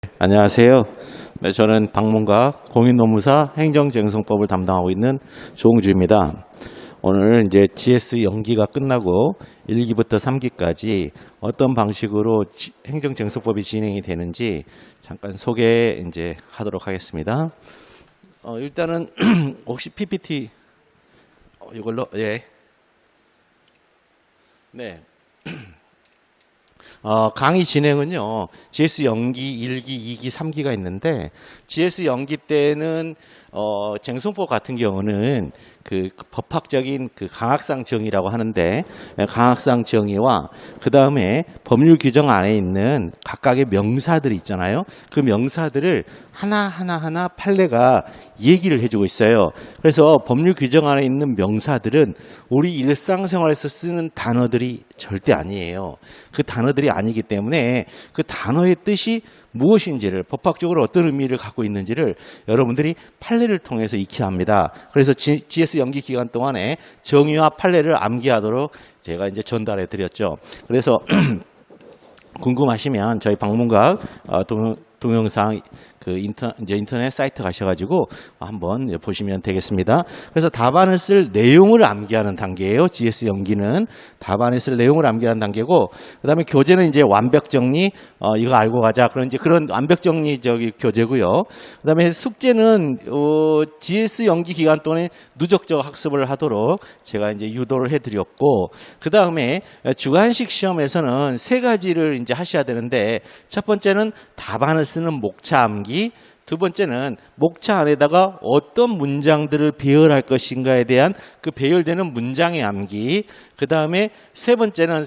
안녕하세요. 네, 저는 방문각 공인노무사 행정쟁송법을 담당하고 있는 조홍주입니다. 오늘 이제 GS 연기가 끝나고 1기부터 3기까지 어떤 방식으로 행정쟁송법이 진행이 되는지 잠깐 소개 이제 하도록 하겠습니다. 일단은 혹시 PPT 이걸로 네. 강의 진행은요, GS 연기 1기, 2기, 3기가 있는데, GS 연기 때는, 쟁송법 같은 경우는 그 법학적인 그 강학상 정의라고 하는데, 강학상 정의와 그 다음에 법률 규정 안에 있는 각각의 명사들이 있잖아요. 그 명사들을 하나 판례가 얘기를 해주고 있어요. 그래서 법률 규정 안에 있는 명사들은 우리 일상생활에서 쓰는 단어들이 절대 아니에요. 그 단어들이 아니기 때문에 그 단어의 뜻이 무엇인지를, 법학적으로 어떤 의미를 갖고 있는지를 여러분들이 판례를 통해서 익혀야 합니다. 그래서 GS 연기 기간 동안에 정의와 판례를 암기하도록 제가 이제 전달해 드렸죠. 그래서 궁금하시면 저희 방문각 동영상 그 인터넷 사이트 가셔가지고 한번 보시면 되겠습니다. 그래서 답안을 쓸 내용을 암기하는 단계예요. GS 연기는 답안에 쓸 내용을 암기하는 단계고, 그다음에 교재는 이제 완벽 정리 이거 알고 가자. 그런 이제 그런 완벽 정리 교재고요. 그다음에 숙제는 GS 연기 기간 동안에 누적적 학습을 하도록 제가 이제 유도를 해드렸고, 그다음에 주관식 시험에서는 세 가지를 이제 하셔야 되는데, 첫 번째는 답안을 쓰는 목차 암기. 두 번째는 목차 안에다가 어떤 문장들을 배열할 것인가에 대한 그 배열되는 문장의 암기. 그 다음에 세 번째는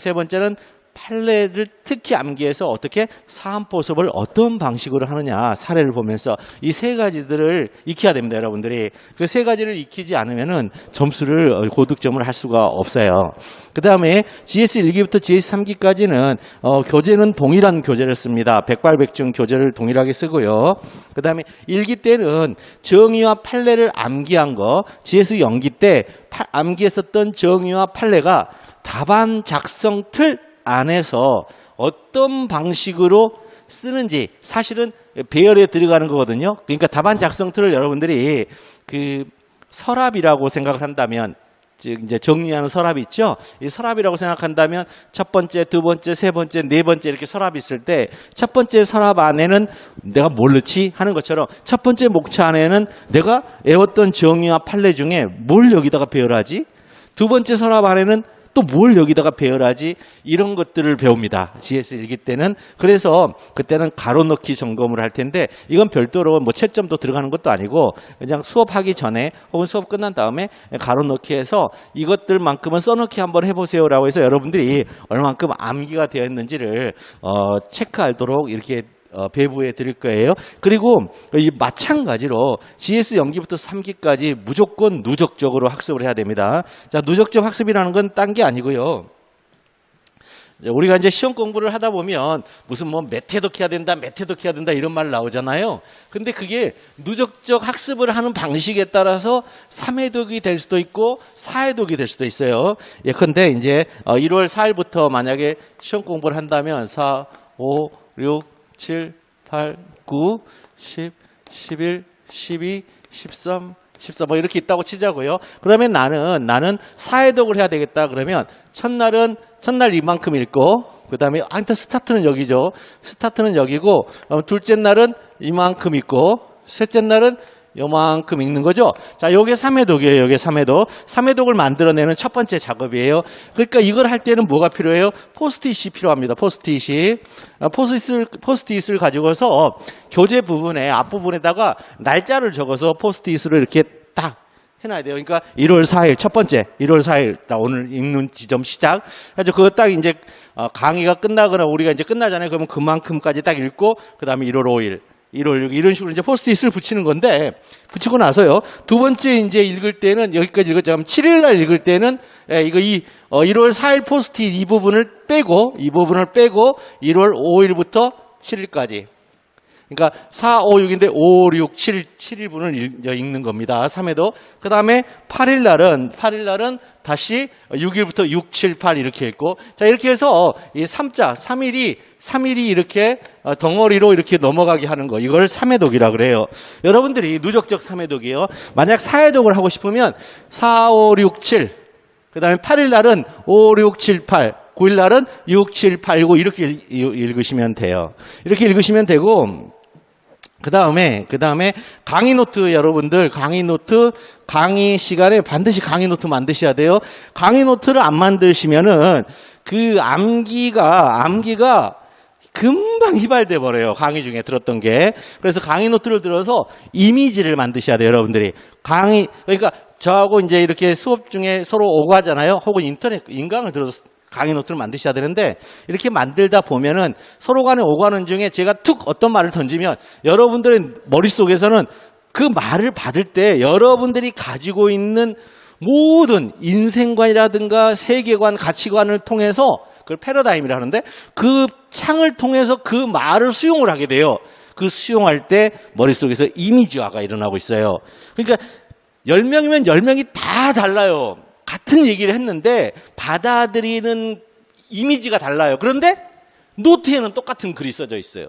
판례를 특히 암기해서 어떻게 사안포섭을 어떤 방식으로 하느냐, 사례를 보면서 이 세 가지들을 익혀야 됩니다, 여러분들이. 그 세 가지를 익히지 않으면은 점수를 고득점을 할 수가 없어요. 그 다음에 GS 1기부터 GS 3기까지는 교재는 동일한 교재를 씁니다. 백발백중 교재를 동일하게 쓰고요. 그 다음에 1기 때는 정의와 판례를 암기한 거, GS 연기 때 암기했었던 정의와 판례가 답안 작성 틀 안에서 어떤 방식으로 쓰는지 사실은 배열에 들어가는 거거든요. 그러니까 답안 작성 틀을 여러분들이 그 서랍이라고 생각을 한다면, 즉 이제 정리하는 서랍이 있죠. 이 서랍이라고 생각한다면 첫 번째, 두 번째, 세 번째, 네 번째 이렇게 서랍이 있을 때 첫 번째 서랍 안에는 내가 뭘 넣지 하는 것처럼 첫 번째 목차 안에는 내가 외웠던 정의와 판례 중에 뭘 여기다가 배열하지? 두 번째 서랍 안에는 또 뭘 여기다가 배열하지? 이런 것들을 배웁니다. GS 1기 때는. 그래서 그때는 가로넣기 점검을 할 텐데, 이건 별도로 뭐 채점도 들어가는 것도 아니고 그냥 수업하기 전에 혹은 수업 끝난 다음에 가로넣기 해서 이것들만큼은 써넣기 한번 해보세요라고 해서 여러분들이 얼만큼 암기가 되어 있는지를 체크하도록 이렇게 배부해 드릴 거예요. 그리고 마찬가지로 GS 연기부터 3기까지 무조건 누적적으로 학습을 해야 됩니다. 자, 누적적 학습이라는 건 딴 게 아니고요. 우리가 이제 시험 공부를 하다 보면 무슨 뭐 메테독 해야 된다 이런 말 나오잖아요. 근데 그게 누적적 학습을 하는 방식에 따라서 3회독이 될 수도 있고 4회독이 될 수도 있어요. 예컨대 이제 1월 4일부터 만약에 시험 공부를 한다면 4, 5, 6, 7, 8, 9, 10, 11, 12, 13, 14 뭐 이렇게 있다고 치자고요. 그러면 나는 4회독을 해야 되겠다. 그러면 첫날 이만큼 읽고, 그 다음에 일단 스타트는 여기죠. 스타트는 여기고, 둘째 날은 이만큼 읽고, 셋째 날은 요만큼 읽는 거죠. 자, 요게 3회독이에요. 요게 3회독. 3회독을 만들어내는 첫 번째 작업이에요. 그러니까 이걸 할 때는 뭐가 필요해요? 포스트잇이 필요합니다. 포스트잇을 가지고서 교재 부분에 앞부분에다가 날짜를 적어서 포스트잇으로 이렇게 딱 해놔야 돼요. 그러니까 1월 4일 첫 번째, 1월 4일 딱 오늘 읽는 지점 시작. 그래서 그거 딱 이제 강의가 끝나거나 우리가 이제 끝나잖아요. 그러면 그만큼까지 딱 읽고, 그 다음에 1월 5일. 1월 6일 이런 식으로 이제 포스트잇을 붙이는 건데, 붙이고 나서요. 두 번째 이제 읽을 때는 여기까지 읽었죠. 7일 날 읽을 때는 1월 4일 포스트잇 이 부분을 빼고 1월 5일부터 7일까지 그러니까 4, 5, 6인데 5, 6, 7, 7일분을 읽는 겁니다. 3회도. 그 다음에 8일 날은 다시 6일부터 6, 7, 8 이렇게 했고, 자, 이렇게 해서 이 3일이 이렇게 덩어리로 이렇게 넘어가게 하는 거. 이걸 3회독이라 그래요. 여러분들이 누적적 3회독이에요. 만약 4회독을 하고 싶으면 4, 5, 6, 7. 그 다음에 8일 날은 5, 6, 7, 8. 9일 날은 6, 7, 8, 9 이렇게 읽으시면 돼요. 이렇게 읽으시면 되고, 그 다음에 강의 노트 여러분들, 강의 시간에 반드시 강의 노트 만드셔야 돼요. 강의 노트를 안 만드시면은 그 암기가 금방 휘발돼 버려요. 강의 중에 들었던 게. 그래서 강의 노트를 들어서 이미지를 만드셔야 돼요, 여러분들이. 그러니까 저하고 이제 이렇게 수업 중에 서로 오가잖아요. 혹은 인터넷 인강을 들어서 강의 노트를 만드셔야 되는데, 이렇게 만들다 보면은 서로 간에 오가는 중에 제가 툭 어떤 말을 던지면 여러분들의 머릿속에서는 그 말을 받을 때 여러분들이 가지고 있는 모든 인생관이라든가 세계관, 가치관을 통해서, 그걸 패러다임이라 하는데, 그 창을 통해서 그 말을 수용을 하게 돼요. 그 수용할 때 머릿속에서 이미지화가 일어나고 있어요. 그러니까 10명이면 10명이 다 달라요. 같은 얘기를 했는데 받아들이는 이미지가 달라요. 그런데 노트에는 똑같은 글이 써져 있어요.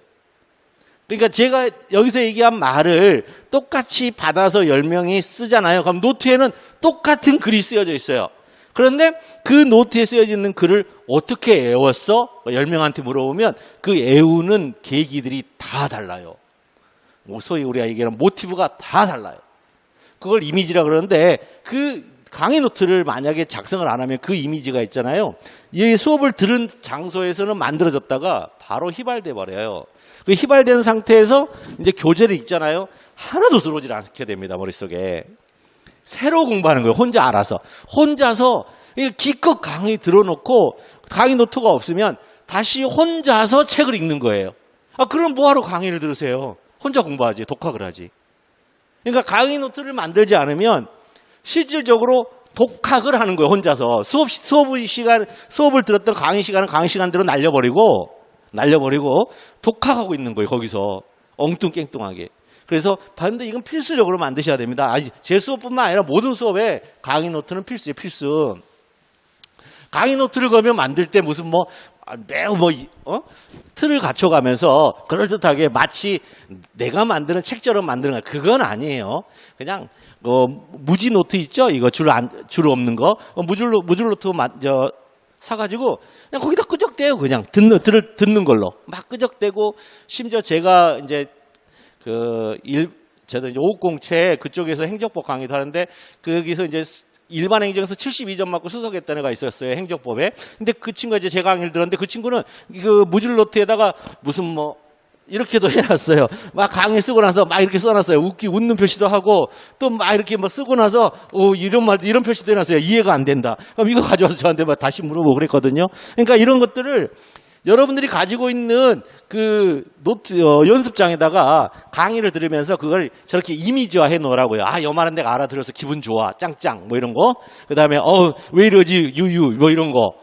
그러니까 제가 여기서 얘기한 말을 똑같이 받아서 10명이 쓰잖아요. 그럼 노트에는 똑같은 글이 쓰여져 있어요. 그런데 그 노트에 쓰여져 있는 글을 어떻게 애웠어? 10명한테 물어보면 그 애우는 계기들이 다 달라요. 소위 우리가 얘기하는 모티브가 다 달라요. 그걸 이미지라 그러는데, 그 강의 노트를 만약에 작성을 안 하면 그 이미지가 있잖아요. 이 수업을 들은 장소에서는 만들어졌다가 바로 휘발돼 버려요. 그 휘발된 상태에서 이제 교재를 읽잖아요. 하나도 들어오질 않게 됩니다, 머릿속에. 새로 공부하는 거예요. 혼자서 기껏 강의 들어놓고 강의 노트가 없으면 다시 혼자서 책을 읽는 거예요. 그럼 뭐하러 강의를 들으세요? 혼자 공부하지, 독학을 하지. 그러니까 강의 노트를 만들지 않으면 실질적으로 독학을 하는 거예요, 혼자서. 수업을 들었던 강의 시간대로 날려버리고 독학하고 있는 거예요, 거기서. 엉뚱깽뚱하게. 그래서 반드시 이건 필수적으로 만드셔야 됩니다. 제 수업뿐만 아니라 모든 수업에 강의 노트는 필수예요, 필수. 강의 노트를 그러면 만들 때 무슨 틀을 갖춰가면서 그럴듯하게 마치 내가 만드는 책처럼 만드는 거, 그건 아니에요. 그냥 무지 노트 있죠? 이거 줄 없는 거. 무줄 노트 사가지고 그냥 거기다 끄적대요. 그냥 듣는 걸로 막 끄적대고, 심지어 제가 이제 저도 이제 5공채 그쪽에서 행정법 강의도 하는데, 거기서 이제 일반 행정에서 72점 맞고 수석했던 애가 있었어요, 행정법에. 근데 그 친구가 이제 제 강의를 들었는데, 그 친구는 그 무줄 노트에다가 무슨 이렇게도 해놨어요. 막 강의 쓰고 나서 막 이렇게 써놨어요. 웃는 표시도 하고, 또 막 이렇게 쓰고 나서 이런 표시도 해놨어요. 이해가 안 된다. 그럼 이거 가져와서 저한테 다시 물어보고 그랬거든요. 그러니까 이런 것들을 여러분들이 가지고 있는 그 노트 연습장에다가 강의를 들으면서 그걸 저렇게 이미지화 해 놓으라고요. 요 말은 내가 알아들어서 기분 좋아, 짱짱 이런 거. 그다음에 왜 이러지, 유유 이런 거.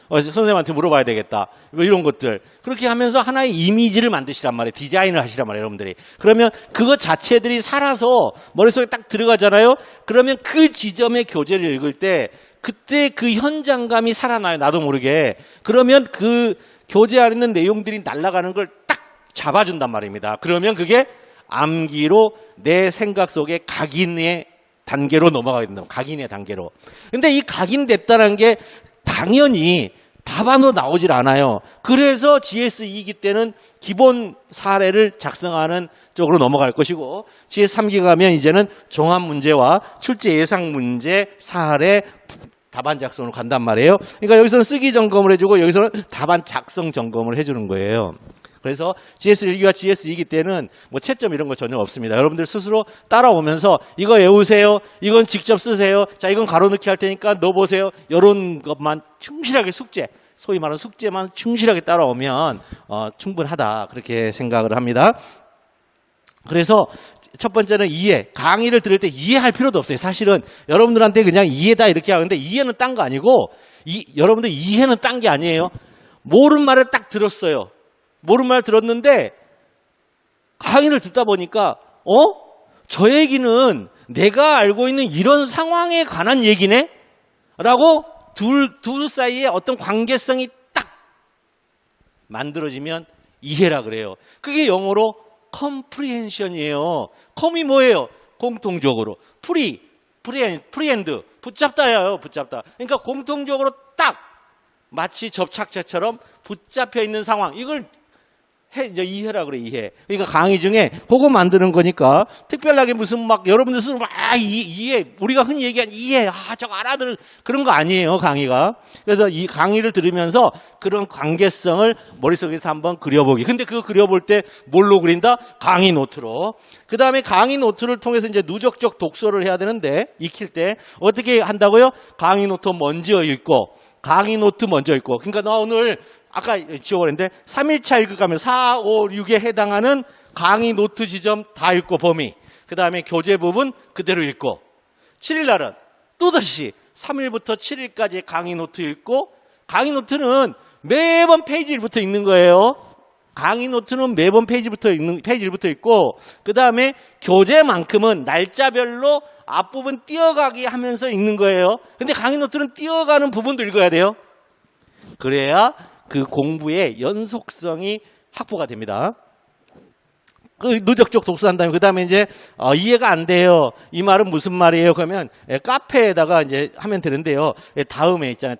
선생님한테 물어봐야 되겠다. 이런 것들. 그렇게 하면서 하나의 이미지를 만드시란 말이에요. 디자인을 하시란 말이에요, 여러분들이. 그러면 그것 자체들이 살아서 머릿속에 딱 들어가잖아요. 그러면 그 지점의 교재를 읽을 때 그때 그 현장감이 살아나요, 나도 모르게. 그러면 그 교재 안에 있는 내용들이 날아가는 걸 딱 잡아준단 말입니다. 그러면 그게 암기로 내 생각 속에 각인의 단계로 넘어가게 된다. 각인의 단계로. 근데 이 각인됐다는 게 당연히 답안으로 나오질 않아요. 그래서 GS2기 때는 기본 사례를 작성하는 쪽으로 넘어갈 것이고, GS3기 가면 이제는 종합 문제와 출제 예상 문제, 사례, 답안 작성으로 간단 말이에요. 그러니까 여기서는 쓰기 점검을 해주고, 여기서는 답안 작성 점검을 해주는 거예요. 그래서 GS1기와 GS2기 때는 채점 이런 거 전혀 없습니다. 여러분들 스스로 따라오면서 이거 외우세요. 이건 직접 쓰세요. 자, 이건 가로넣기 할 테니까 넣어보세요. 이런 것만 충실하게 소위 말하는 숙제만 충실하게 따라오면 충분하다, 그렇게 생각을 합니다. 그래서 첫 번째는 이해. 강의를 들을 때 이해할 필요도 없어요. 사실은 여러분들한테 그냥 이해다 이렇게 하는데, 이해는 딴 거 아니고, 여러분들 이해는 딴 게 아니에요. 모르는 말을 딱 들었어요. 모르는 말 들었는데 강의를 듣다 보니까 저 얘기는 내가 알고 있는 이런 상황에 관한 얘기네? 라고 둘 사이에 어떤 관계성이 딱 만들어지면 이해라 그래요. 그게 영어로 comprehension이에요. com이 뭐예요? 공통적으로. 프리엔드. 붙잡다예요. 붙잡다. 그러니까 공통적으로 딱 마치 접착제처럼 붙잡혀 있는 상황. 이걸 이제 이해라 그래, 이해. 그러니까 강의 중에 그거 만드는 거니까 특별하게 무슨 막 여러분들 스스로 막 이해, 우리가 흔히 얘기한 이해, 저거 알아들을 그런 거 아니에요, 강의가. 그래서 이 강의를 들으면서 그런 관계성을 머릿속에서 한번 그려보기. 근데 그거 그려볼 때 뭘로 그린다? 강의 노트로. 그 다음에 강의 노트를 통해서 이제 누적적 독서를 해야 되는데, 익힐 때 어떻게 한다고요? 강의 노트 먼저 읽고, 강의 노트 먼저 읽고. 그러니까 나 오늘 아까 지워버렸는데 3일차 읽어가면 4, 5, 6에 해당하는 강의 노트 지점 다 읽고 범위. 그 다음에 교재 부분 그대로 읽고 7일 날은 또다시 3일부터 7일까지 강의 노트 읽고 강의 노트는 매번 페이지 1부터 읽는 거예요. 강의 노트는 매번 페이지 1부터 읽고 그 다음에 교재만큼은 날짜별로 앞부분 띄어가기 하면서 읽는 거예요. 근데 강의 노트는 띄어가는 부분도 읽어야 돼요. 그래야 그 공부의 연속성이 확보가 됩니다. 그 누적적 독서한 다음에 그 다음에 이제 이해가 안 돼요. 이 말은 무슨 말이에요? 그러면 카페에다가 이제 하면 되는데요. 다음에 있잖아요.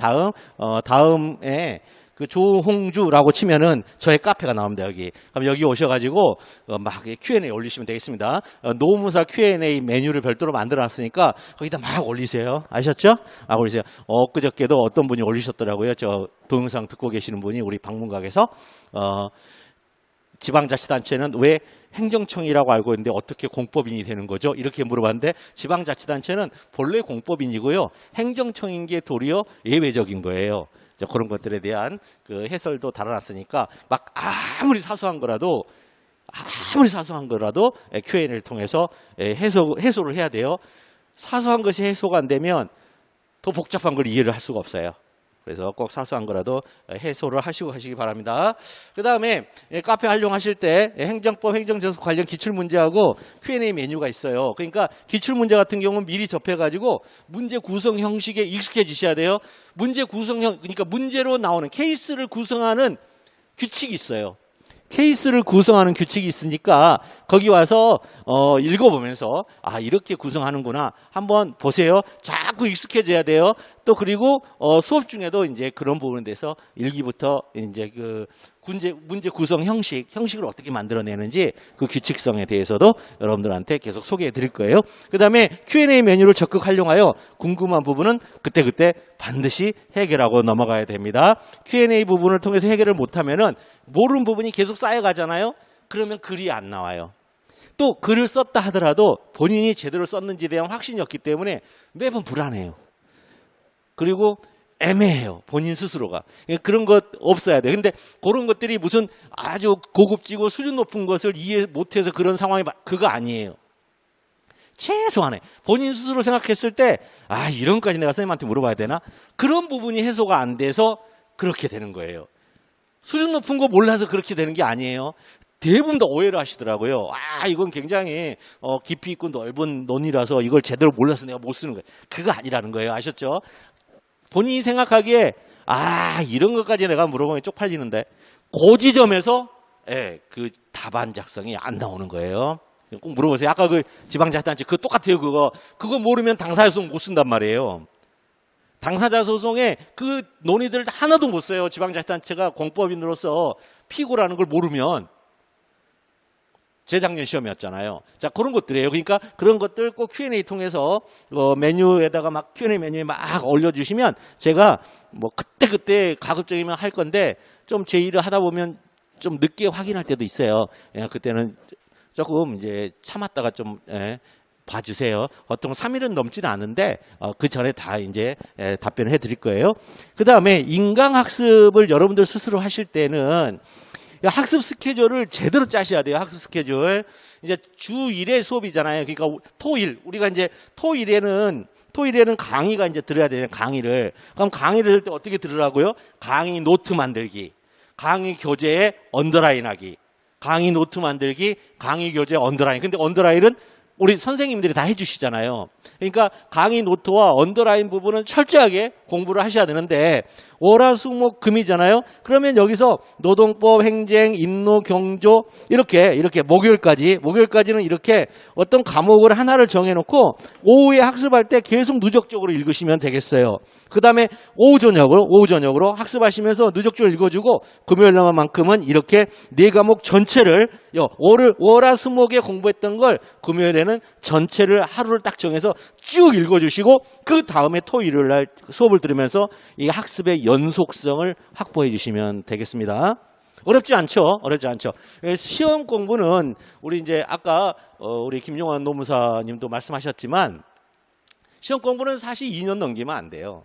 다음에 그 조홍주라고 치면은 저의 카페가 나옵니다. 여기. 그럼 여기 오셔가지고 막 Q&A 올리시면 되겠습니다. 노무사 Q&A 메뉴를 별도로 만들어놨으니까 거기다 막 올리세요. 아셨죠? 올리세요. 엊그저께도 어떤 분이 올리셨더라고요. 저 동영상 듣고 계시는 분이 우리 방문각에서 지방자치단체는 왜 행정청이라고 알고 있는데 어떻게 공법인이 되는 거죠? 이렇게 물어봤는데 지방자치단체는 본래 공법인이고요. 행정청인 게 도리어 예외적인 거예요. 그런 것들에 대한 그 해설도 달아놨으니까 막 아무리 사소한 거라도 Q&A를 통해서 해소를 해야 돼요. 사소한 것이 해소가 안 되면 더 복잡한 걸 이해를 할 수가 없어요. 그래서 꼭 사소한 거라도 해소를 하시기 바랍니다. 그 다음에 카페 활용하실 때 행정법, 행정제도 관련 기출문제하고 Q&A 메뉴가 있어요. 그러니까 기출문제 같은 경우는 미리 접해가지고 문제 구성 형식에 익숙해지셔야 돼요. 문제 구성형, 그러니까 문제로 나오는 케이스를 구성하는 규칙이 있어요. 케이스를 구성하는 규칙이 있으니까 거기 와서 읽어보면서 이렇게 구성하는구나 한번 보세요. 자꾸 익숙해져야 돼요. 또 그리고 수업 중에도 이제 그런 부분에 대해서 일기부터 이제 그 문제 구성 형식을 어떻게 만들어내는지 그 규칙성에 대해서도 여러분들한테 계속 소개해 드릴 거예요. 그 다음에 Q&A 메뉴를 적극 활용하여 궁금한 부분은 그때 반드시 해결하고 넘어가야 됩니다. Q&A 부분을 통해서 해결을 못하면은 모르는 부분이 계속 쌓여가잖아요. 그러면 글이 안 나와요. 또 글을 썼다 하더라도 본인이 제대로 썼는지에 대한 확신이 없기 때문에 매번 불안해요. 그리고 애매해요. 본인 스스로가. 그런 것 없어야 돼. 근데 그런 것들이 무슨 아주 고급지고 수준 높은 것을 이해 못해서 그런 상황이 그거 아니에요. 최소한의 본인 스스로 생각했을 때 이런 것까지 내가 선생님한테 물어봐야 되나? 그런 부분이 해소가 안 돼서 그렇게 되는 거예요. 수준 높은 거 몰라서 그렇게 되는 게 아니에요. 대부분 다 오해를 하시더라고요. 이건 굉장히 깊이 있고 넓은 논이라서 이걸 제대로 몰라서 내가 못 쓰는 거예요. 그거 아니라는 거예요. 아셨죠? 본인이 생각하기에 이런 것까지 내가 물어보면 쪽팔리는데 그 지점에서 그 답안 작성이 안 나오는 거예요. 꼭 물어보세요. 아까 그 지방자치단체 그거 똑같아요. 그거 모르면 당사자소송 못 쓴단 말이에요. 당사자 소송에 그 논의들을 하나도 못 써요. 지방자치단체가 공법인으로서 피고라는 걸 모르면. 재작년 시험이었잖아요. 자, 그런 것들이에요. 그러니까 그런 것들 꼭 Q&A 통해서 메뉴에다가 막 Q&A 메뉴에 막 올려주시면 제가 뭐 그때 가급적이면 할 건데 좀 제 일을 하다 보면 좀 늦게 확인할 때도 있어요. 그때는 조금 이제 참았다가 좀 봐주세요. 보통 3일은 넘지는 않은데 그 전에 다 이제 답변을 해드릴 거예요. 그 다음에 인강학습을 여러분들 스스로 하실 때는 학습 스케줄을 제대로 짜셔야 돼요. 학습 스케줄. 이제 주 1회 수업이잖아요. 그러니까 토일 우리가 이제 토일에는 강의가 이제 들어야 돼요. 강의를. 그럼 강의를 들을 때 어떻게 들으라고요? 강의 노트 만들기, 강의 교재에 언더라인하기, 강의 노트 만들기, 강의 교재 언더라인. 근데 언더라인은 우리 선생님들이 다 해주시잖아요. 그러니까 강의 노트와 언더라인 부분은 철저하게 공부를 하셔야 되는데 월화수목 금이잖아요. 그러면 여기서 노동법, 행정, 인노, 경조 이렇게 목요일까지는 이렇게 어떤 과목을 하나를 정해놓고 오후에 학습할 때 계속 누적적으로 읽으시면 되겠어요. 그 다음에 오후 저녁으로 학습하시면서 누적적으로 읽어주고 금요일만큼은 이렇게 4과목 전체를 월화수목에 공부했던 걸 금요일에는 전체를 하루를 딱 정해서 쭉 읽어주시고 그 다음에 토요일 날 수업을 들으면서 이 학습의 연속성을 확보해 주시면 되겠습니다. 어렵지 않죠? 시험 공부는 우리 이제 아까 우리 김용환 노무사님도 말씀하셨지만 시험 공부는 사실 2년 넘기면 안 돼요.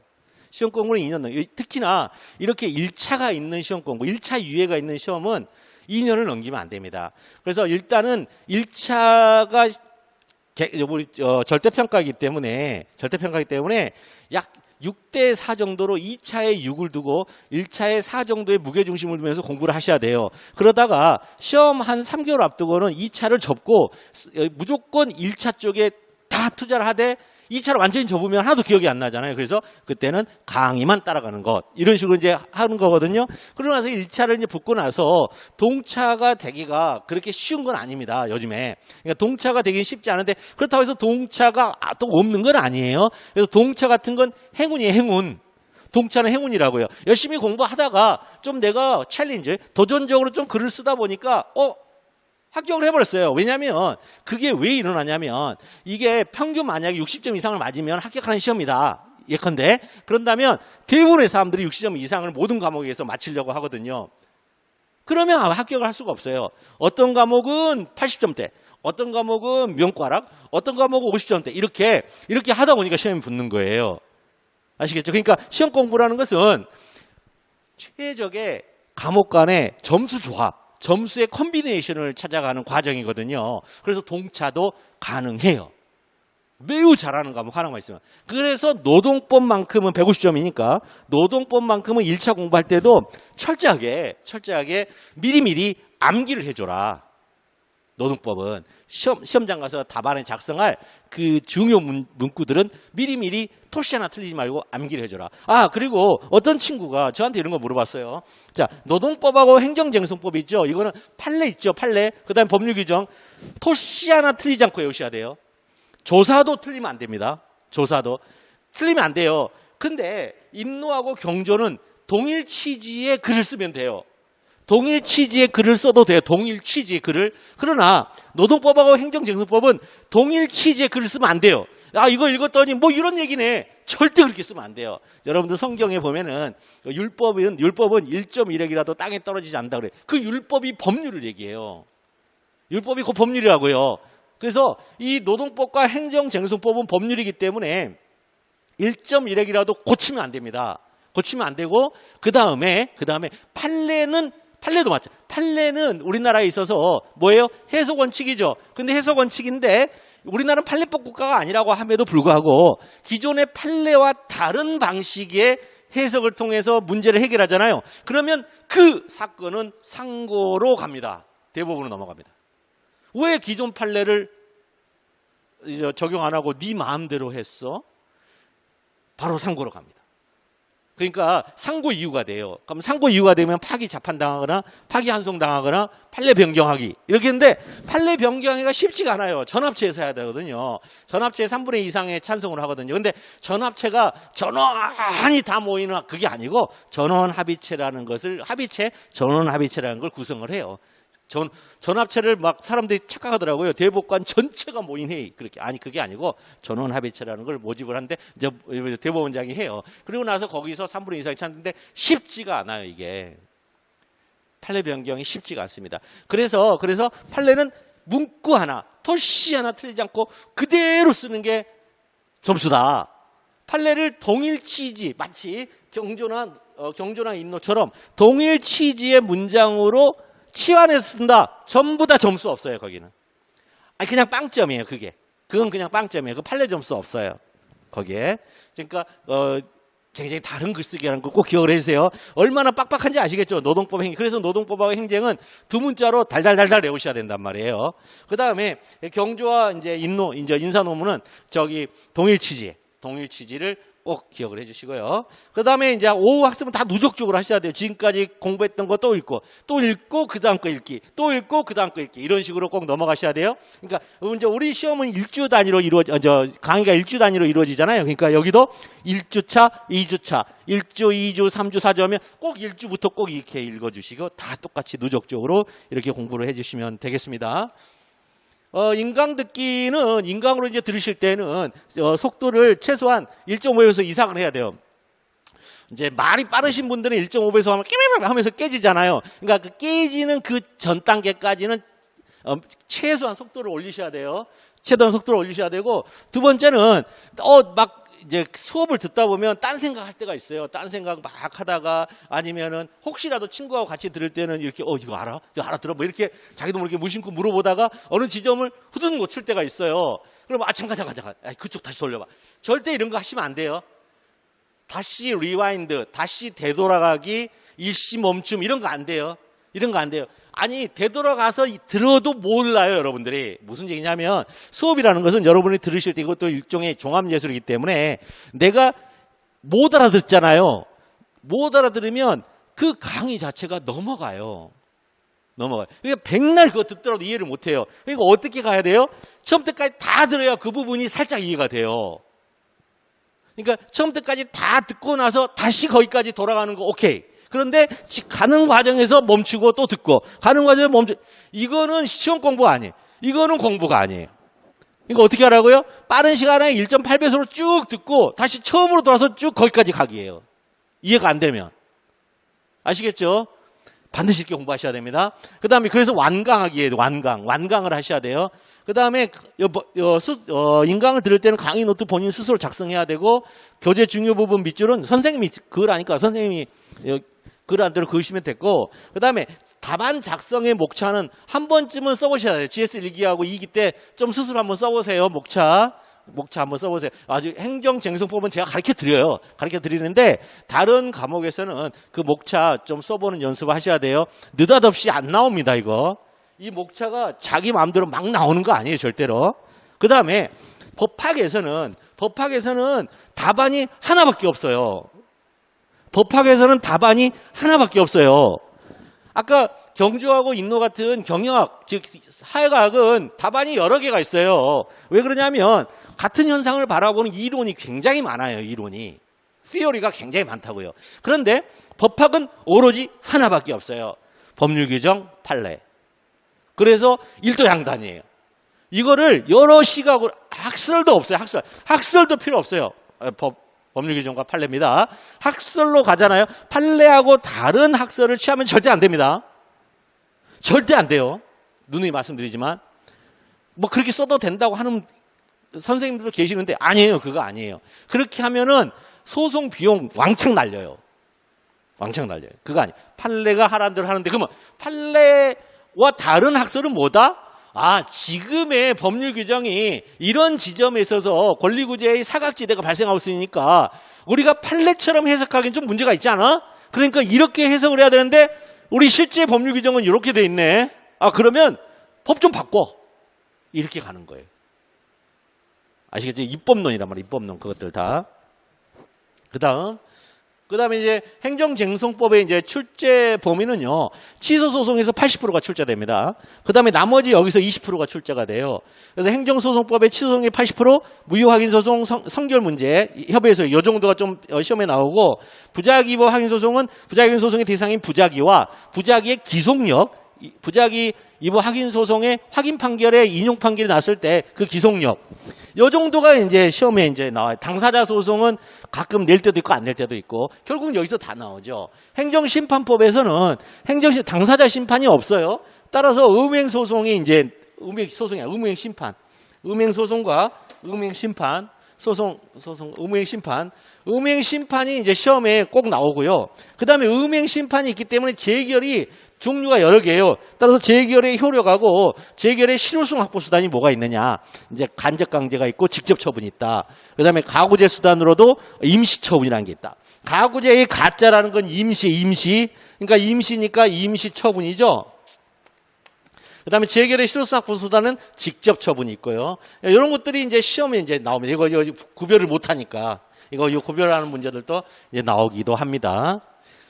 시험 공부는 2년 넘기면 특히나 이렇게 1차가 있는 시험 공부, 1차 유예가 있는 시험은 2년을 넘기면 안 됩니다. 그래서 일단은 1차가 우리 절대평가이기 때문에 약 6대 4 정도로 2차에 6을 두고 1차에 4 정도의 무게중심을 두면서 공부를 하셔야 돼요. 그러다가 시험 한 3개월 앞두고는 2차를 접고 무조건 1차 쪽에 다 투자를 하되 2차를 완전히 접으면 하나도 기억이 안 나잖아요. 그래서 그때는 강의만 따라가는 것 이런 식으로 이제 하는 거거든요. 그러고 나서 1차를 이제 붙고 나서 동차가 되기가 그렇게 쉬운 건 아닙니다. 요즘에. 그러니까 동차가 되긴 쉽지 않은데 그렇다고 해서 동차가 또 없는 건 아니에요. 그래서 동차 같은 건 행운이에요. 행운. 동차는 행운이라고요. 열심히 공부하다가 좀 내가 챌린지 도전적으로 좀 글을 쓰다 보니까 합격을 해버렸어요. 왜냐하면 그게 왜 일어나냐면 이게 평균 만약에 60점 이상을 맞으면 합격하는 시험이다. 예컨대 그런다면 대부분의 사람들이 60점 이상을 모든 과목에서 맞추려고 하거든요. 그러면 합격을 할 수가 없어요. 어떤 과목은 80점대, 어떤 과목은 명과락, 어떤 과목은 50점대 이렇게 하다 보니까 시험이 붙는 거예요. 아시겠죠? 그러니까 시험 공부라는 것은 최적의 과목 간의 점수 조합, 점수의 컨비네이션을 찾아가는 과정이거든요. 그래서 동차도 가능해요. 매우 잘하는 과목 하나만 있으면. 그래서 노동법만큼은 150점이니까 노동법만큼은 1차 공부할 때도 철저하게 미리미리 암기를 해줘라. 노동법은 시험장 가서 답안에 작성할 그 중요 문구들은 미리미리 토시 하나 틀리지 말고 암기를 해줘라. 그리고 어떤 친구가 저한테 이런 거 물어봤어요. 자, 노동법하고 행정쟁송법이 있죠. 이거는 판례 있죠. 판례. 그 다음에 법률규정. 토시 하나 틀리지 않고 외우셔야 돼요. 조사도 틀리면 안 됩니다. 조사도 틀리면 안 돼요. 근데 인노하고 경조는 동일 취지의 글을 쓰면 돼요. 동일 취지의 글을 써도 돼요. 동일 취지의 글을. 그러나 노동법하고 행정쟁송법은 동일 취지의 글을 쓰면 안 돼요. 이거 읽었더니 뭐 이런 얘기네. 절대 그렇게 쓰면 안 돼요. 여러분들 성경에 보면은 율법은 1.1핵이라도 땅에 떨어지지 않는다 그래요. 그 율법이 법률을 얘기해요. 율법이 그 법률이라고요. 그래서 이 노동법과 행정쟁송법은 법률이기 때문에 1.1핵이라도 고치면 안 됩니다. 고치면 안 되고 그 다음에 판례도 맞죠. 판례는 우리나라에 있어서 뭐예요? 해석 원칙이죠. 근데 해석 원칙인데 우리나라는 판례법 국가가 아니라고 함에도 불구하고 기존의 판례와 다른 방식의 해석을 통해서 문제를 해결하잖아요. 그러면 그 사건은 상고로 갑니다. 대법원으로 넘어갑니다. 왜 기존 판례를 적용 안 하고 네 마음대로 했어? 바로 상고로 갑니다. 그러니까 상고 이유가 돼요. 그럼 상고 이유가 되면 파기 재판당하거나 파기 환송당하거나 판례 변경하기 이렇게 했는데 판례 변경하기가 쉽지가 않아요. 전합체에서 해야 되거든요. 전합체의 3분의 2 이상의 찬성을 하거든요. 근데 전합체가 전원이 다 모이는 그게 아니고 전원합의체라는 걸 구성을 해요. 전합체를 막 사람들이 착각하더라고요. 대법관 전체가 모인 회의. 그게 아니고 전원합의체라는 걸 모집을 하는데 이제 대법원장이 해요. 그리고 나서 거기서 3분의 2 이상이 찾는데 쉽지가 않아요, 이게. 판례 변경이 쉽지가 않습니다. 그래서 판례는 문구 하나, 토시 하나 틀리지 않고 그대로 쓰는 게 점수다. 판례를 동일 취지, 마치 경조나 인노처럼 동일 취지의 문장으로 치환해서 쓴다. 전부 다 점수 없어요, 거기는. 그냥 빵점이에요, 그게. 그건 그냥 빵점이에요. 그 판례 점수 없어요, 거기에. 그러니까, 굉장히 다른 글쓰기라는 거 꼭 기억을 해주세요. 얼마나 빡빡한지 아시겠죠? 노동법 행위. 그래서 노동법하고 행정은 두 문자로 달달달달 외우셔야 된단 말이에요. 그 다음에 경조와 이제 인사노무는 저기 동일 취지를 꼭 기억을 해주시고요. 그 다음에 이제 오후 학습은 다 누적적으로 하셔야 돼요. 지금까지 공부했던 거 또 읽고 그 다음 거 읽기, 또 읽고 그 다음 거 읽기, 이런 식으로 꼭 넘어가셔야 돼요. 그러니까 이제 우리 시험은 일주 단위로 강의가 일주 단위로 이루어지잖아요. 그러니까 여기도 1주차, 2주차, 1주, 2주, 3주, 4주 하면 꼭 1주부터 꼭 이렇게 읽어주시고 다 똑같이 누적적으로 이렇게 공부를 해주시면 되겠습니다. 인강 듣기는 인강으로 이제 들으실 때는 속도를 최소한 1.5배속 이상을 해야 돼요. 이제 말이 빠르신 분들은 1.5배속 하면 깨매매 하면서 깨지잖아요. 그러니까 그 깨지는 그 전 단계까지는 최소한 속도를 올리셔야 돼요. 최대한 속도를 올리셔야 되고, 두 번째는 막 이제 수업을 듣다 보면 딴 생각할 때가 있어요. 딴 생각 막 하다가, 아니면은 혹시라도 친구하고 같이 들을 때는 이렇게 이거 알아? 이거 알아들어? 뭐 이렇게 자기도 모르게 무심코 물어보다가 어느 지점을 후두둑 놓칠 때가 있어요. 그럼 잠깐 그쪽 다시 돌려봐. 절대 이런 거 하시면 안 돼요. 다시 리와인드, 다시 되돌아가기, 일시 멈춤, 이런 거 안 돼요. 이런 거 안 돼요. 아니, 되돌아가서 들어도 몰라요, 여러분들이. 무슨 얘기냐면, 수업이라는 것은 여러분이 들으실 때 이것도 일종의 종합예술이기 때문에 내가 못 알아듣잖아요. 못 알아들으면 그 강의 자체가 넘어가요. 그러니까 백날 그거 듣더라도 이해를 못 해요. 그러니까 어떻게 가야 돼요? 처음부터까지 다 들어야 그 부분이 살짝 이해가 돼요. 그러니까 처음부터까지 다 듣고 나서 다시 거기까지 돌아가는 거 오케이. 그런데 가는 과정에서 멈추고 또 듣고 가는 과정에서 이거는 시험 공부가 아니에요. 이거는 공부가 아니에요. 이거 어떻게 하라고요? 빠른 시간에 1.8배속으로 쭉 듣고 다시 처음으로 돌아서 쭉 거기까지 가기예요. 이해가 안 되면. 아시겠죠? 반드시 이렇게 공부하셔야 됩니다. 그 다음에 그래서 완강하기에 완강을 하셔야 돼요. 그 다음에 인강을 들을 때는 강의 노트 본인 스스로 작성해야 되고, 교재 중요 부분 밑줄은 선생님이 글 하니까 선생님이 글 안 대로 그으시면 됐고, 그 다음에 답안 작성의 목차는 한 번쯤은 써보셔야 돼요. GS 1기하고 2기 때 좀 스스로 한번 써보세요. 목차 한번 써보세요. 아주 행정쟁송법은 제가 가르쳐 드리는데 다른 과목에서는 그 목차 좀 써보는 연습을 하셔야 돼요. 느닷없이 안 나옵니다, 이거. 이 목차가 자기 마음대로 막 나오는 거 아니에요, 절대로. 그 다음에 법학에서는 답안이 하나밖에 없어요. 아까 경주하고 인노 같은 경영학, 즉 사회과학은 답안이 여러 개가 있어요. 왜 그러냐면 같은 현상을 바라보는 이론이 굉장히 많아요. 시어리가 굉장히 많다고요. 그런데 법학은 오로지 하나밖에 없어요. 법률 규정, 판례. 그래서 일도양단이에요. 이거를 여러 시각으로, 학설도 없어요. 학설도 필요 없어요. 법률 규정과 판례입니다. 학설로 가잖아요. 판례하고 다른 학설을 취하면 절대 안 됩니다. 절대 안 돼요. 누누이 말씀드리지만. 뭐 그렇게 써도 된다고 하는 선생님들도 계시는데 아니에요. 그거 아니에요. 그렇게 하면은 소송 비용 왕창 날려요. 그거 아니에요. 판례가 하라는 대로 하는데, 그러면 판례와 다른 학설은 뭐다? 지금의 법률 규정이 이런 지점에 있어서 권리구제의 사각지대가 발생하고 있으니까 우리가 판례처럼 해석하기엔 좀 문제가 있지 않아? 그러니까 이렇게 해석을 해야 되는데 우리 실제 법률 규정은 이렇게 돼 있네. 그러면 법 좀 바꿔. 이렇게 가는 거예요. 아시겠죠? 입법론이란 말이에요. 입법론 그것들 다. 그다음에 이제 행정쟁송법의 이제 출제 범위는요, 취소 소송에서 80%가 출제됩니다. 그다음에 나머지 여기서 20%가 출제가 돼요. 그래서 행정소송법의 취소 소송이 80%, 무효 확인 소송, 성결 문제, 협의에서 이 정도가 좀 시험에 나오고, 부작위 확인 소송은 부작위 확인 소송의 대상인 부작위와 부작위의 기속력, 부작위 이부 확인 소송의 확인 판결에 인용 판결이 났을 때 그 기속력, 요 정도가 이제 시험에 이제 나와요. 당사자 소송은 가끔 낼 때도 있고 안 낼 때도 있고, 결국은 여기서 다 나오죠. 행정심판법에서는 당사자 심판이 없어요. 따라서 음행소송이 이제 음행심판, 음행소송과 음행심판, 음행심판이 이제 시험에 꼭 나오고요. 그 다음에 음행심판이 있기 때문에 재결이 종류가 여러 개예요. 따라서 재결의 효력하고 재결의 실효성 확보 수단이 뭐가 있느냐. 이제 간접 강제가 있고 직접 처분이 있다. 그 다음에 가구제 수단으로도 임시 처분이라는 게 있다. 가구제의 가짜라는 건 임시. 그러니까 임시니까 임시 처분이죠. 그 다음에 재결의 실효성 확보 수단은 직접 처분이 있고요. 이런 것들이 이제 시험에 이제 나오면 이거 구별을 못하니까 이거 구별하는 문제들도 이제 나오기도 합니다.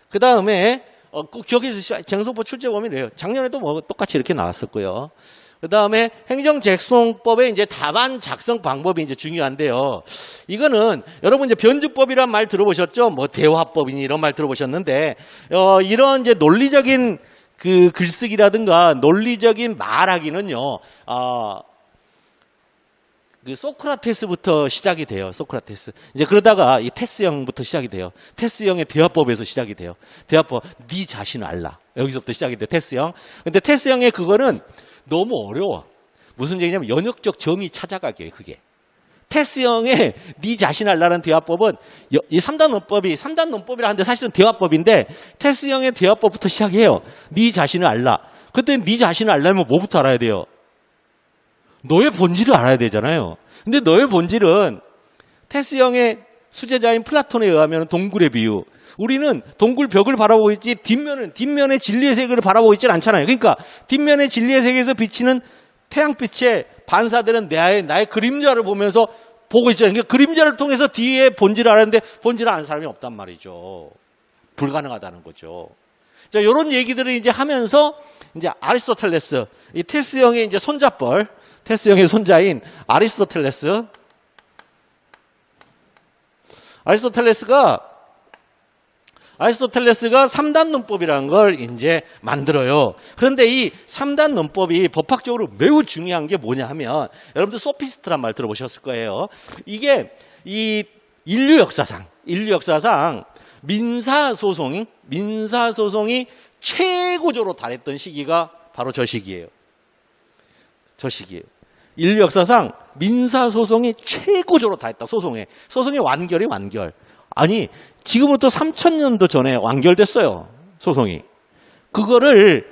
그 다음에 꼭 기억해 주시죠. 쟁송법 출제 범위 이래요. 작년에도 뭐 똑같이 이렇게 나왔었고요. 그 다음에 행정재송법의 이제 답안 작성 방법이 이제 중요한데요. 이거는 여러분 이제 변증법이란 말 들어보셨죠? 뭐 대화법이니 이런 말 들어보셨는데, 이런 이제 논리적인 그 글쓰기라든가 논리적인 말하기는요, 그 소크라테스부터 시작이 돼요. 소크라테스. 이제 그러다가 이 테스형부터 시작이 돼요. 테스형의 대화법에서 시작이 돼요. 대화법. 네 자신을 알라. 여기서부터 시작이 돼. 테스형. 근데 테스형의 그거는 너무 어려워. 무슨 얘기냐면 연역적 정의 찾아가기예요. 그게. 테스형의 네 자신을 알라는 대화법은 이 3단 논법이라 하는데 사실은 대화법인데 테스형의 대화법부터 시작해요. 네 자신을 알라. 그때 네 자신을 알려면 뭐부터 알아야 돼요? 너의 본질을 알아야 되잖아요. 근데 너의 본질은 테스형의 수제자인 플라톤에 의하면 동굴의 비유. 우리는 동굴 벽을 바라보고 있지 뒷면의 진리의 세계를 바라보고 있지는 않잖아요. 그러니까 뒷면의 진리의 세계에서 비치는 태양빛에 반사되는 나의 그림자를 보면서 보고 있잖아요. 그러니까 그림자를 통해서 뒤에 본질을 알았는데 본질을 아는 사람이 없단 말이죠. 불가능하다는 거죠. 자, 이런 얘기들을 이제 하면서 이제 아리스토텔레스, 이 테스형의 이제 손자뻘, 테스형의 손자인 아리스토텔레스가 3단 논법이라는 걸 이제 만들어요. 그런데 이 3단 논법이 법학적으로 매우 중요한 게 뭐냐 하면 여러분들 소피스트란 말 들어보셨을 거예요. 이게 이 인류 역사상 민사소송이 최고조로 달했던 시기가 바로 저 시기예요. 인류 역사상 민사소송이 최고조로 달했다. 소송의 완결이 완결. 아니 지금부터 3000년도 전에 완결됐어요. 소송이. 그거를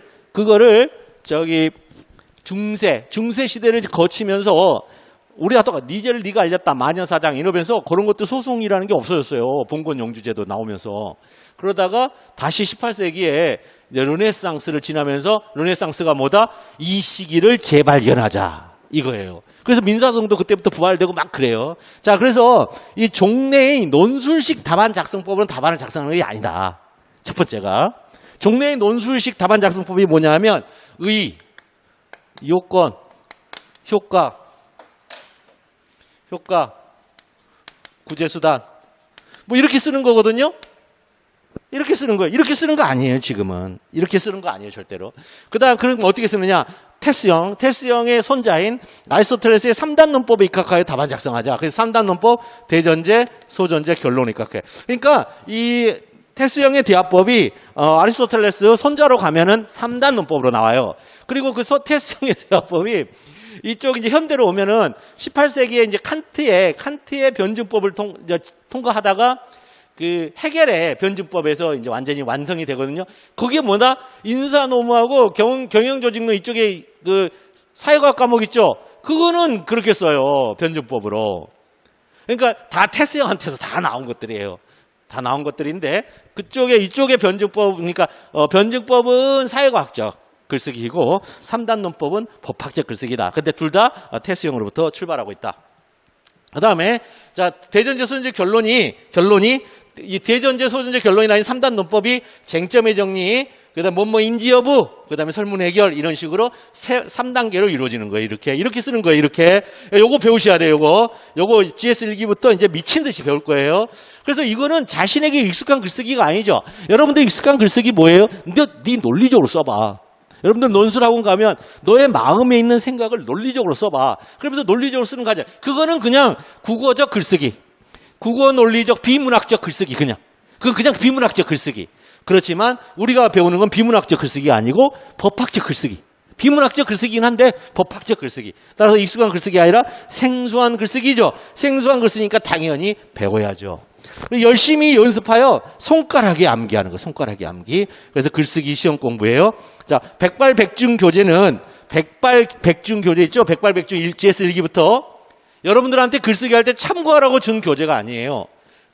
저기 중세 시대를 거치면서 우리가 또 니제를 네가 알렸다 마녀사장 이러면서 그런 것도 소송이라는 게 없어졌어요. 봉건 영주제도 나오면서. 그러다가 다시 18세기에 르네상스를 지나면서 르네상스가 뭐다? 이 시기를 재발견하자 이거예요. 그래서 민사소송도 그때부터 부활되고 막 그래요. 자, 그래서 이 종래의 논술식 답안 작성법은 답안을 작성하는 게 아니다. 첫 번째가 종래의 논술식 답안 작성법이 뭐냐 하면 의, 요건, 효과, 구제수단 뭐 이렇게 쓰는 거거든요. 이렇게 쓰는 거예요. 이렇게 쓰는 거 아니에요. 지금은 이렇게 쓰는 거 아니에요. 절대로. 그다음 그럼 어떻게 쓰느냐? 테스형의 손자인 아리스토텔레스의 3단 논법에 입각하여 답안 작성하자. 그래서 3단 논법 대전제, 소전제, 결론에 입각해. 그러니까 이 테스형의 대화법이 아리스토텔레스 손자로 가면은 3단 논법으로 나와요. 그리고 그 테스형의 대화법이 이쪽 이제 현대로 오면은 18세기에 이제 칸트의 변증법을 통과하다가 그 해겔의 변증법에서 이제 완전히 완성이 되거든요. 그게 뭐다? 인사노무하고 경영조직론 이쪽에 그 사회과학 과목 있죠? 그거는 그렇게 써요. 변증법으로. 그러니까 다 테스형한테서 다 나온 것들이에요. 다 나온 것들인데 이쪽에 변증법, 그러니까 변증법은 사회과학적 글쓰기이고 3단 논법은 법학적 글쓰기다. 근데 둘 다 테스형으로부터 출발하고 있다. 그 다음에 자 대전제 소전제 결론이 이 대전제 소전제 결론이 나인 3단 논법이 쟁점의 정리, 그다음 뭐뭐 인지 여부, 그다음에 설문 해결 이런 식으로 3단계로 이루어지는 거예요. 이렇게 쓰는 거예요. 이렇게 요거 배우셔야 돼요. 요거 GS 1기부터 이제 미친 듯이 배울 거예요. 그래서 이거는 자신에게 익숙한 글쓰기가 아니죠. 여러분들 익숙한 글쓰기 뭐예요? 네 논리적으로 써봐. 여러분들 논술학원 가면 너의 마음에 있는 생각을 논리적으로 써봐. 그러면서 논리적으로 쓰는 거죠. 그거는 그냥 국어적 글쓰기. 국어 논리적 비문학적 글쓰기 그냥 비문학적 글쓰기. 그렇지만 우리가 배우는 건 비문학적 글쓰기가 아니고 법학적 글쓰기. 비문학적 글쓰기긴 한데 법학적 글쓰기. 따라서 익숙한 글쓰기 아니라 생소한 글쓰기죠. 생소한 글쓰기니까 당연히 배워야죠. 열심히 연습하여 손가락에 암기하는 거. 손가락에 암기. 그래서 글쓰기 시험 공부예요. 자, 백발백중 교재는 백발백중 교재 있죠? 백발백중 GS 1기부터 여러분들한테 글쓰기 할 때 참고하라고 준 교재가 아니에요.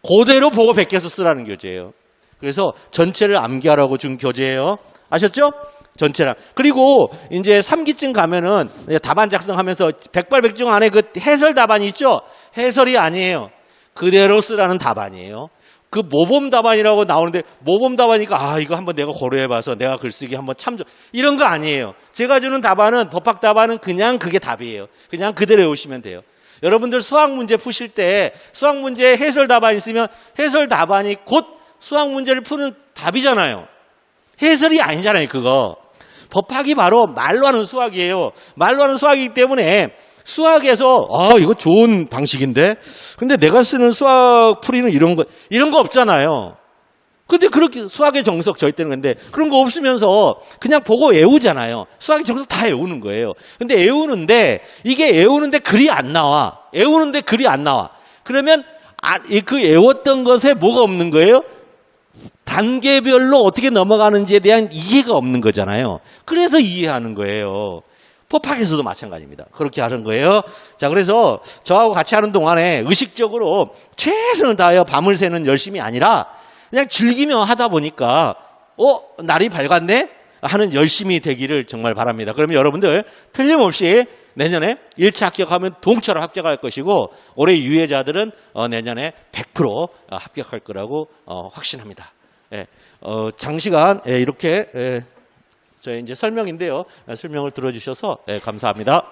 그대로 보고 베껴서 쓰라는 교재예요. 그래서 전체를 암기하라고 준 교재예요. 아셨죠? 전체랑. 그리고 이제 3기쯤 가면은 답안 작성하면서 백발백중 안에 그 해설 답안이 있죠? 해설이 아니에요. 그대로 쓰라는 답안이에요. 그 모범 답안이라고 나오는데 모범 답안이니까 이거 한번 내가 고려해봐서 내가 글쓰기 한번 참조 이런 거 아니에요. 제가 주는 답안은 법학 답안은 그냥 그게 답이에요. 그냥 그대로 외우시면 돼요. 여러분들 수학 문제 푸실 때 수학 문제 해설 답안 있으면 해설 답안이 곧 수학 문제를 푸는 답이잖아요. 해설이 아니잖아요, 그거. 법학이 바로 말로 하는 수학이에요. 말로 하는 수학이기 때문에 수학에서 이거 좋은 방식인데 근데 내가 쓰는 수학 풀이는 이런 거 없잖아요. 근데 그렇게 수학의 정석 저희 때는 근데 그런 거 없으면서 그냥 보고 외우잖아요. 수학의 정석 다 외우는 거예요. 근데 이게 외우는데 글이 안 나와. 외우는데 글이 안 나와. 그러면 그 외웠던 것에 뭐가 없는 거예요? 단계별로 어떻게 넘어가는지에 대한 이해가 없는 거잖아요. 그래서 이해하는 거예요. 법학에서도 마찬가지입니다. 그렇게 하는 거예요. 자, 그래서 저하고 같이 하는 동안에 의식적으로 최선을 다하여 밤을 새는 열심이 아니라 그냥 즐기며 하다 보니까 날이 밝았네? 하는 열심이 되기를 정말 바랍니다. 그러면 여러분들 틀림없이 내년에 1차 합격하면 동차로 합격할 것이고 올해 유예자들은 내년에 100% 합격할 거라고 확신합니다. 예, 장시간 이렇게 저희 이제 설명인데요. 설명을 들어주셔서 감사합니다.